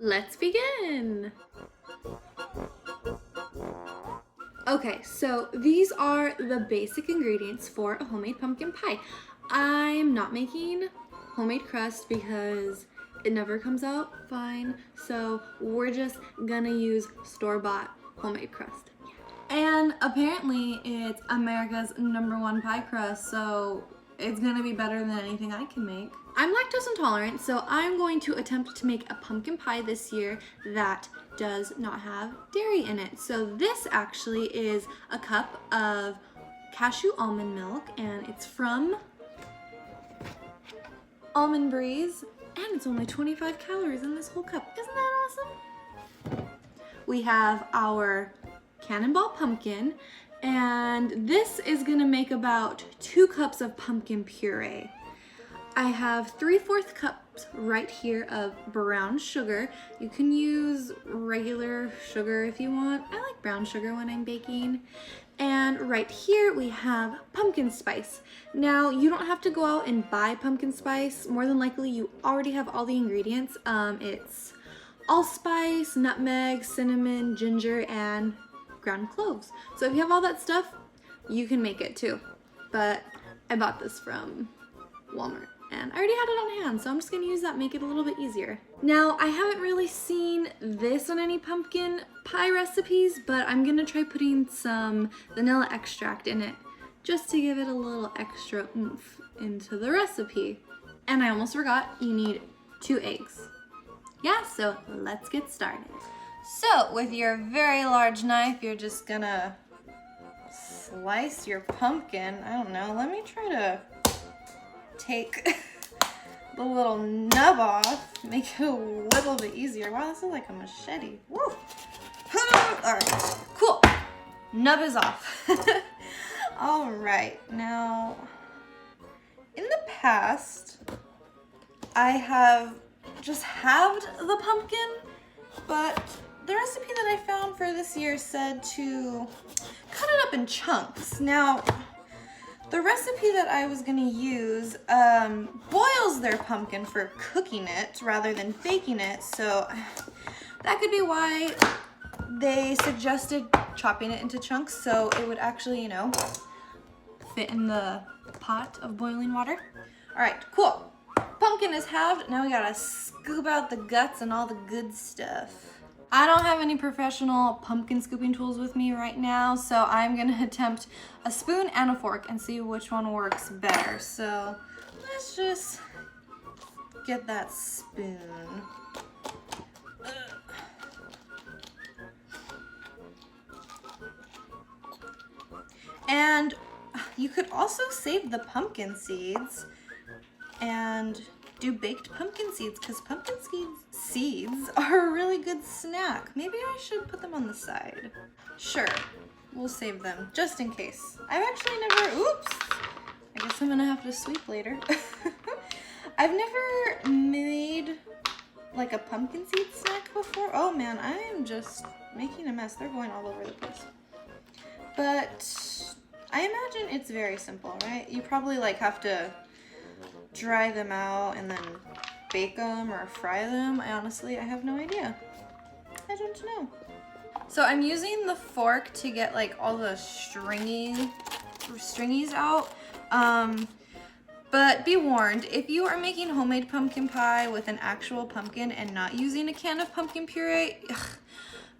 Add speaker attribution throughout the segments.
Speaker 1: Let's begin. Okay, so these are the basic ingredients for a homemade pumpkin pie. I'm not making homemade crust because it never comes out fine, so we're just gonna use store-bought homemade crust. And apparently it's America's #1 pie crust, so it's gonna be better than anything I can make. I'm lactose intolerant, so I'm going to attempt to make a pumpkin pie this year that does not have dairy in it. So this actually is a cup of cashew almond milk, and it's from Almond Breeze, and it's only 25 calories in this whole cup. Isn't that awesome? We have our cannonball pumpkin, and this is gonna make about 2 cups of pumpkin puree. I have 3/4 cups right here of brown sugar. You can use regular sugar if you want. I like brown sugar when I'm baking. And right here we have pumpkin spice. Now you don't have to go out and buy pumpkin spice. More than likely you already have all the ingredients. It's allspice, nutmeg, cinnamon, ginger, and ground cloves. So if you have all that stuff, you can make it too. But I bought this from Walmart and I already had it on hand, so I'm just gonna use that, make it a little bit easier. Now, I haven't really seen this on any pumpkin pie recipes, but I'm gonna try putting some vanilla extract in it just to give it a little extra oomph into the recipe. And I almost forgot, you need 2 eggs. Yeah, so let's get started. So with your very large knife, you're just gonna slice your pumpkin. I don't know, let me try to take the little nub off, make it a little bit easier. Wow, this is like a machete. Woo! All right, cool. Nub is off. All right, now, in the past, I have just halved the pumpkin, but the recipe that I found for this year said to cut it up in chunks. Now, the recipe that I was gonna use boils their pumpkin for cooking it rather than baking it, so that could be why they suggested chopping it into chunks so it would actually, you know, fit in the pot of boiling water. All right, cool. Pumpkin is halved. Now we gotta scoop out the guts and all the good stuff. I don't have any professional pumpkin scooping tools with me right now, so I'm gonna attempt a spoon and a fork and see which one works better. So let's just get that spoon. And you could also save the pumpkin seeds and do baked pumpkin seeds, because pumpkin seeds are a really good snack. Maybe I should put them on the side. Sure, we'll save them just in case. I've actually never, oops, I guess I'm gonna have to sweep later. I've never made like a pumpkin seed snack before. Oh man, I am just making a mess. They're going all over the place. But I imagine it's very simple, right? You probably like have to dry them out and then bake them or fry them. I have no idea. I don't know. So I'm using the fork to get like all the stringies out. But be warned, if you are making homemade pumpkin pie with an actual pumpkin and not using a can of pumpkin puree,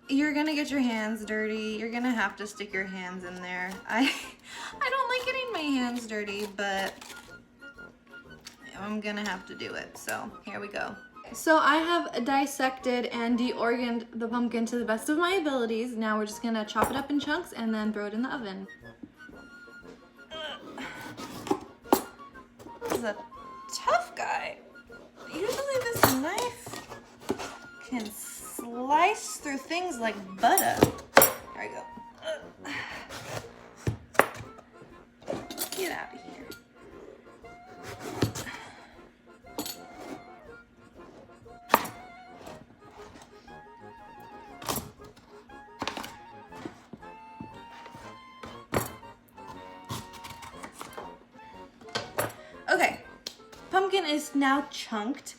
Speaker 1: you're gonna get your hands dirty. You're gonna have to stick your hands in there. I don't like getting my hands dirty, but I'm gonna have to do it, so here we go. So I have dissected and deorganed the pumpkin to the best of my abilities. Now we're just gonna chop it up in chunks and then throw it in the oven. This is a tough guy. Usually this knife can slice through things like butter. There I go. Get out of here. Okay, pumpkin is now chunked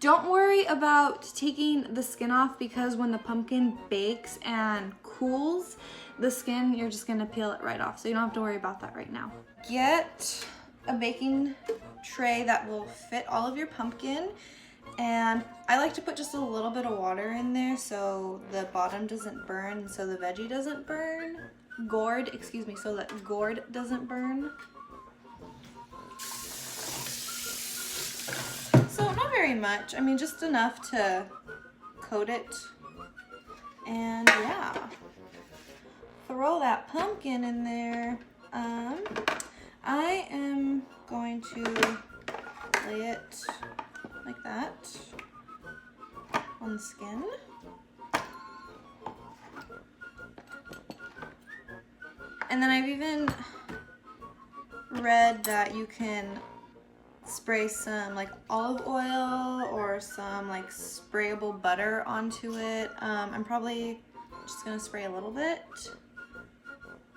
Speaker 1: Don't worry about taking the skin off because when the pumpkin bakes and cools, the skin, you're just gonna peel it right off. So you don't have to worry about that right now. Get a baking tray that will fit all of your pumpkin. And I like to put just a little bit of water in there so the bottom doesn't burn and so the veggie doesn't burn. So that gourd doesn't burn. So not very much, I mean just enough to coat it. And yeah, throw that pumpkin in there. I am going to lay it like that on the skin. And then I've even read that you can spray some like olive oil or some like sprayable butter onto it. I'm probably just gonna spray a little bit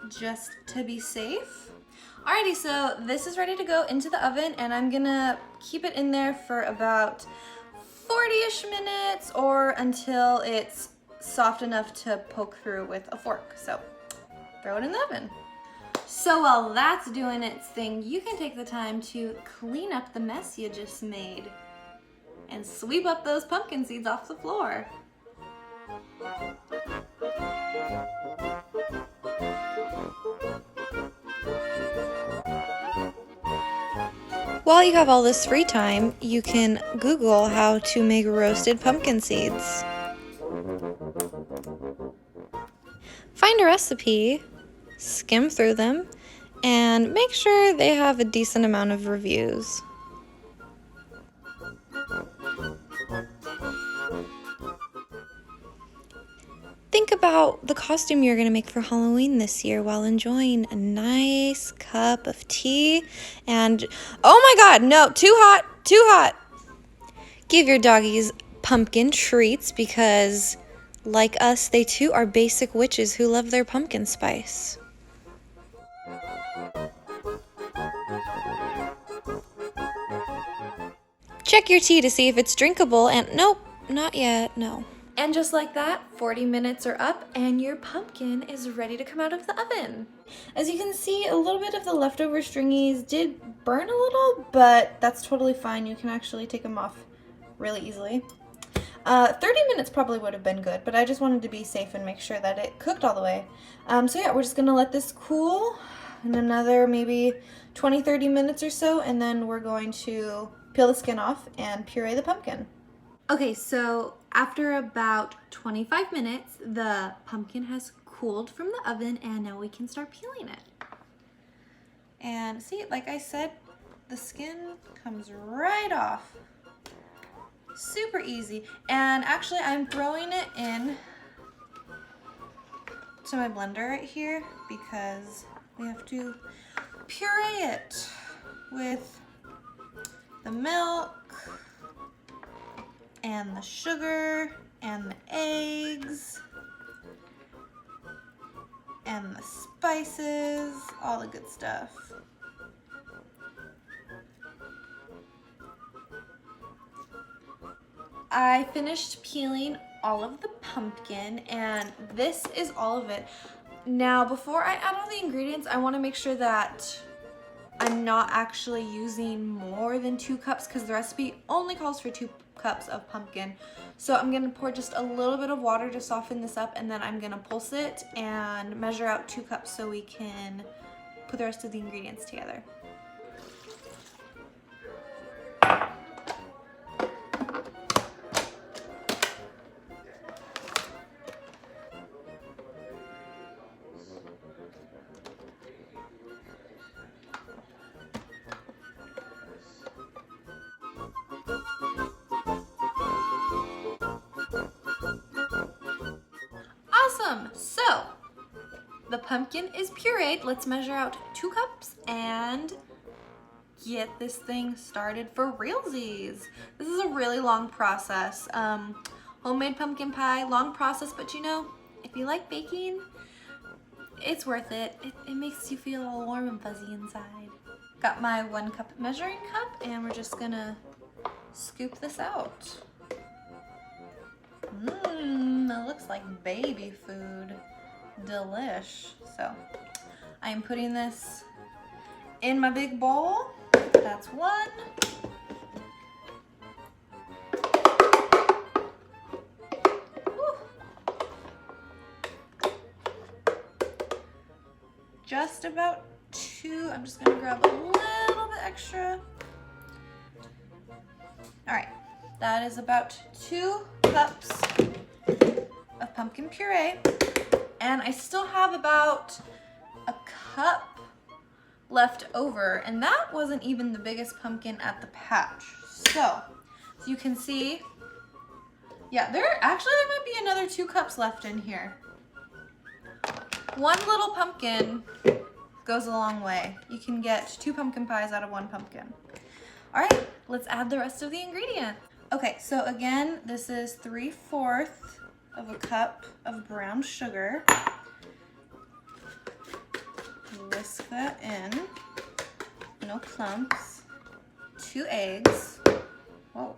Speaker 1: just to be safe. Alrighty, so this is ready to go into the oven and I'm gonna keep it in there for about 40-ish minutes or until it's soft enough to poke through with a fork. So throw it in the oven. So while that's doing its thing, you can take the time to clean up the mess you just made and sweep up those pumpkin seeds off the floor. While you have all this free time, you can Google how to make roasted pumpkin seeds. Find a recipe, skim through them, and make sure they have a decent amount of reviews. Think about the costume you're going to make for Halloween this year while enjoying a nice cup of tea and, oh my god, no, too hot, too hot. Give your doggies pumpkin treats because, like us, they too are basic witches who love their pumpkin spice. Check your tea to see if it's drinkable and nope, not yet, no. And just like that, 40 minutes are up and your pumpkin is ready to come out of the oven. As you can see, a little bit of the leftover stringies did burn a little, but that's totally fine. You can actually take them off really easily. 30 minutes probably would have been good, but I just wanted to be safe and make sure that it cooked all the way. So yeah, we're just gonna let this cool in another maybe 20-30 minutes or so, and then we're going to peel the skin off and puree the pumpkin. Okay, so after about 25 minutes, the pumpkin has cooled from the oven and now we can start peeling it. And see, like I said, the skin comes right off. Super easy. And actually I'm throwing it in to my blender right here because we have to puree it with the milk and the sugar and the eggs and the spices, all the good stuff. I finished peeling all of the pumpkin and this is all of it. Now before I add all the ingredients, I want to make sure that I'm not actually using more than 2 cups because the recipe only calls for 2 cups of pumpkin. So I'm gonna pour just a little bit of water to soften this up and then I'm gonna pulse it and measure out 2 cups so we can put the rest of the ingredients together. Awesome! So, the pumpkin is pureed. Let's measure out 2 cups and get this thing started for realsies. This is a really long process. Homemade pumpkin pie, long process, but you know, if you like baking, it's worth it. It makes you feel all warm and fuzzy inside. Got my 1 cup measuring cup and we're just gonna scoop this out. It looks like baby food. Delish. So I'm putting this in my big bowl. That's one. Whew. Just about two. I'm just gonna grab a little bit extra. All right, that is about 2 cups of pumpkin puree. And I still have about a cup left over, and that wasn't even the biggest pumpkin at the patch. So you can see, yeah, there might be another 2 cups left in here. One little pumpkin goes a long way. You can get 2 pumpkin pies out of 1 pumpkin. All right, let's add the rest of the ingredients. Okay, so again, this is 3/4 of a cup of brown sugar. Whisk that in, no clumps. 2 eggs. Whoa.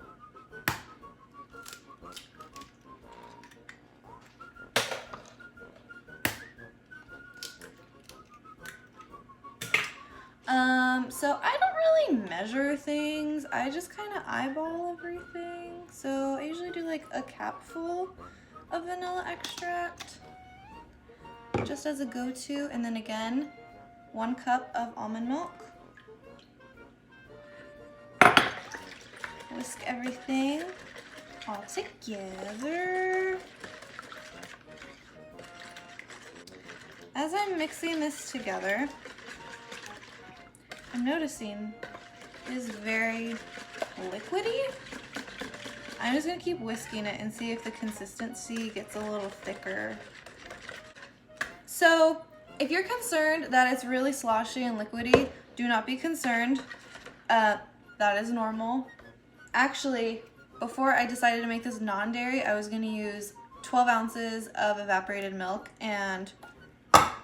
Speaker 1: So I don't really measure things. I just kind of eyeball everything. So I usually do like a capful of vanilla extract just as a go-to, and then again 1 cup of almond milk. Whisk everything all together. As I'm mixing this together, I'm noticing it is very liquidy. I'm just gonna keep whisking it and see if the consistency gets a little thicker. So if you're concerned that it's really sloshy and liquidy, do not be concerned. That is normal. Actually, before I decided to make this non-dairy, I was gonna use 12 ounces of evaporated milk, and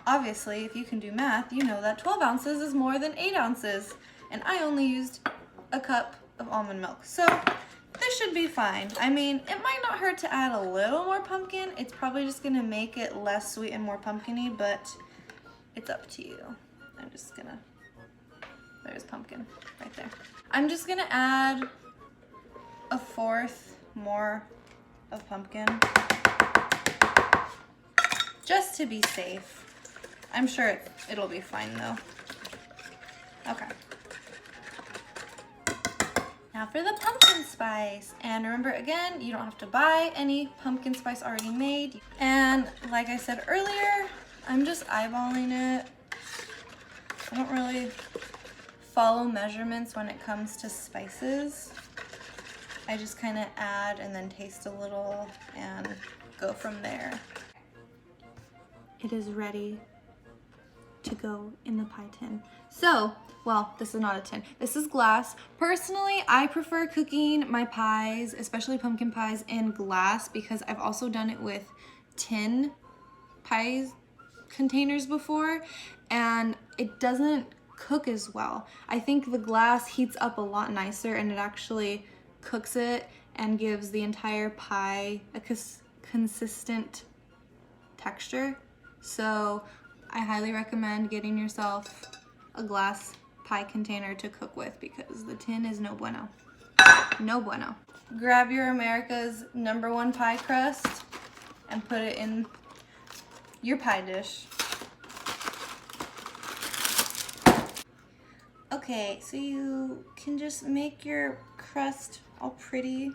Speaker 1: obviously, if you can do math, you know that 12 ounces is more than 8 ounces, and I only used a cup of almond milk. So this should be fine. I mean, it might not hurt to add a little more pumpkin. It's probably just gonna make it less sweet and more pumpkin-y, but it's up to you. I'm just gonna, there's pumpkin right there. I'm just gonna add 1/4 more of pumpkin, just to be safe. I'm sure it'll be fine though. Okay. Now for the pumpkin spice. And remember, again, you don't have to buy any pumpkin spice already made. And like I said earlier, I'm just eyeballing it. I don't really follow measurements when it comes to spices. I just kind of add and then taste a little and go from there. It is ready to go in the pie tin. So, well, this is not a tin, this is glass. Personally, I prefer cooking my pies, especially pumpkin pies, in glass because I've also done it with tin pies containers before, and it doesn't cook as well. I think the glass heats up a lot nicer, and it actually cooks it and gives the entire pie a consistent texture. So I highly recommend getting yourself a glass pie container to cook with because the tin is no bueno. No bueno. Grab your America's #1 pie crust and put it in your pie dish. Okay, so you can just make your crust all pretty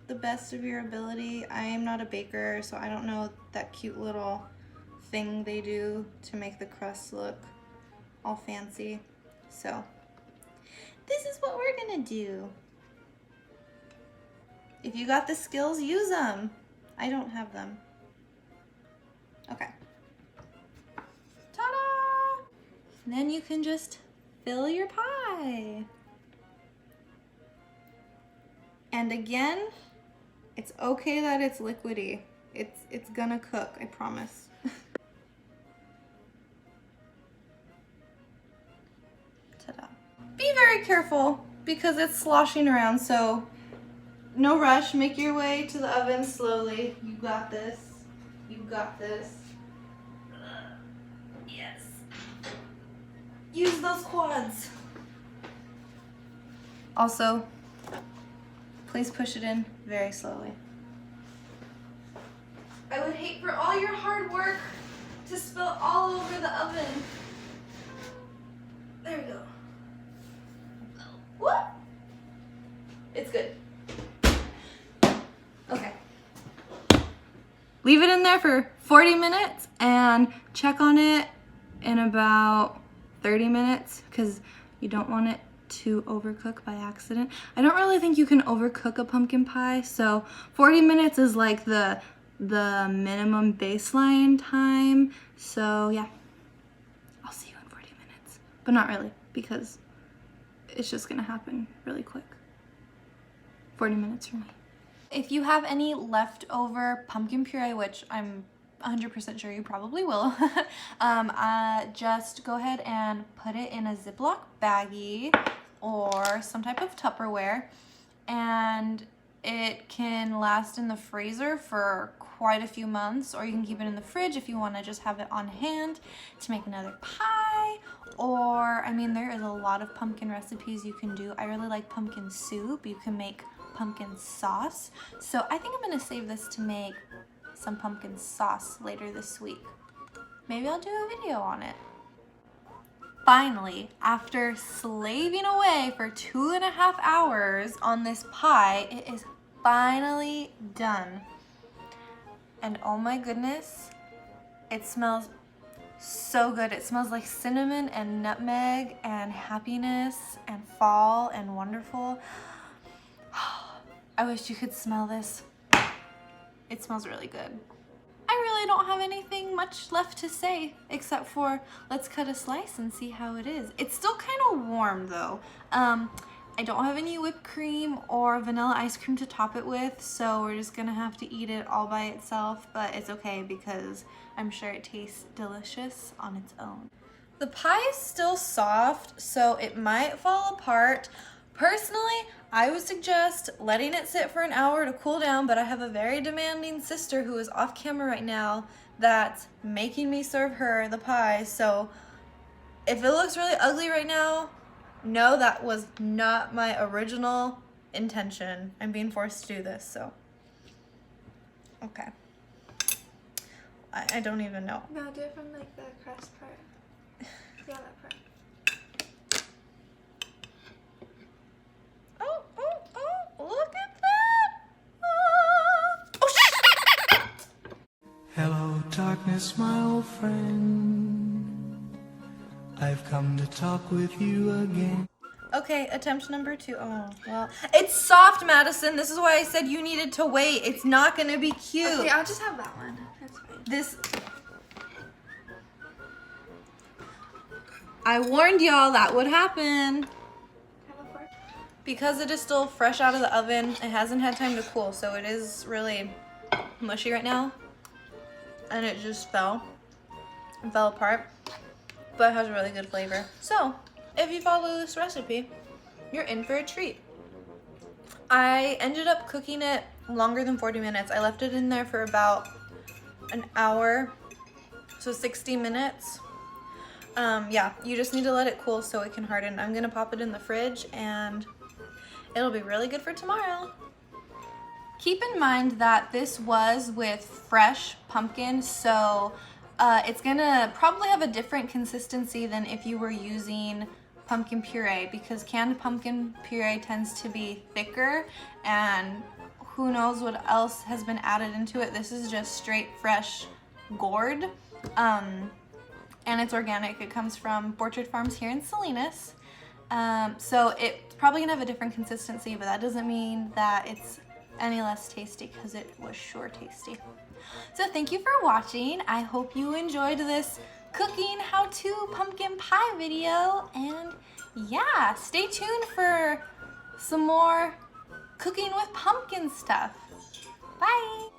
Speaker 1: the best of your ability. I am not a baker, so I don't know that cute little thing they do to make the crust look all fancy. So this is what we're gonna do. If you got the skills, use them. I don't have them. Okay. Ta-da! And then you can just fill your pie. And again, it's okay that it's liquidy. It's gonna cook, I promise. Ta-da. Be very careful because it's sloshing around, so no rush. Make your way to the oven slowly. You got this. You got this. Yes. Use those quads. Also, please push it in very slowly. I would hate for all your hard work to spill all over the oven. There we go. What? It's good. Okay. Leave it in there for 40 minutes and check on it in about 30 minutes because you don't want it to overcook by accident. I don't really think you can overcook a pumpkin pie, so 40 minutes is like the minimum baseline time. So yeah, I'll see you in 40 minutes, but not really because it's just gonna happen really quick. 40 minutes for me. If you have any leftover pumpkin puree, which I'm 100% sure you probably will, just go ahead and put it in a Ziploc baggie or some type of Tupperware, and it can last in the freezer for quite a few months, or you can keep it in the fridge if you want to just have it on hand to make another pie. Or, I mean, there is a lot of pumpkin recipes you can do. I really like pumpkin soup. You can make pumpkin sauce. So I think I'm going to save this to make some pumpkin sauce later this week. Maybe I'll do a video on it. Finally, after slaving away for 2.5 hours on this pie, it is finally done. And oh my goodness, it smells so good. It smells like cinnamon and nutmeg and happiness and fall and wonderful. I wish you could smell this. It smells really good. I really don't have anything much left to say except for let's cut a slice and see how it is. It's still kind of warm though. I don't have any whipped cream or vanilla ice cream to top it with, so we're just gonna have to eat it all by itself, but it's okay because I'm sure it tastes delicious on its own. The pie is still soft, so it might fall apart. Personally, I would suggest letting it sit for an hour to cool down, but I have a very demanding sister who is off camera right now that's making me serve her the pie, so if it looks really ugly right now, no, that was not my original intention. I'm being forced to do this, so. Okay. I don't even know.
Speaker 2: No, do it from like the crust part. Yeah, that part.
Speaker 1: Look at that! Oh, shit!
Speaker 3: Hello, darkness, my old friend. I've come to talk with you again.
Speaker 1: Okay, attempt number 2. Oh, well. It's soft, Madison. This is why I said you needed to wait. It's not gonna be cute.
Speaker 2: Okay, I'll just have that one. That's fine.
Speaker 1: This... I warned y'all that would happen. Because it is still fresh out of the oven, it hasn't had time to cool, so it is really mushy right now. And it just fell apart, but it has a really good flavor. So, if you follow this recipe, you're in for a treat. I ended up cooking it longer than 40 minutes. I left it in there for about an hour, so 60 minutes. Yeah, you just need to let it cool so it can harden. I'm gonna pop it in the fridge and it'll be really good for tomorrow. Keep in mind that this was with fresh pumpkin, so it's gonna probably have a different consistency than if you were using pumpkin puree, because canned pumpkin puree tends to be thicker and who knows what else has been added into it. This is just straight fresh gourd, and it's organic. It comes from Orchard Farms here in Salinas. So it's probably gonna have a different consistency, but that doesn't mean that it's any less tasty because it was sure tasty. So thank you for watching. I hope you enjoyed this cooking how-to pumpkin pie video, and yeah, stay tuned for some more cooking with pumpkin stuff. Bye.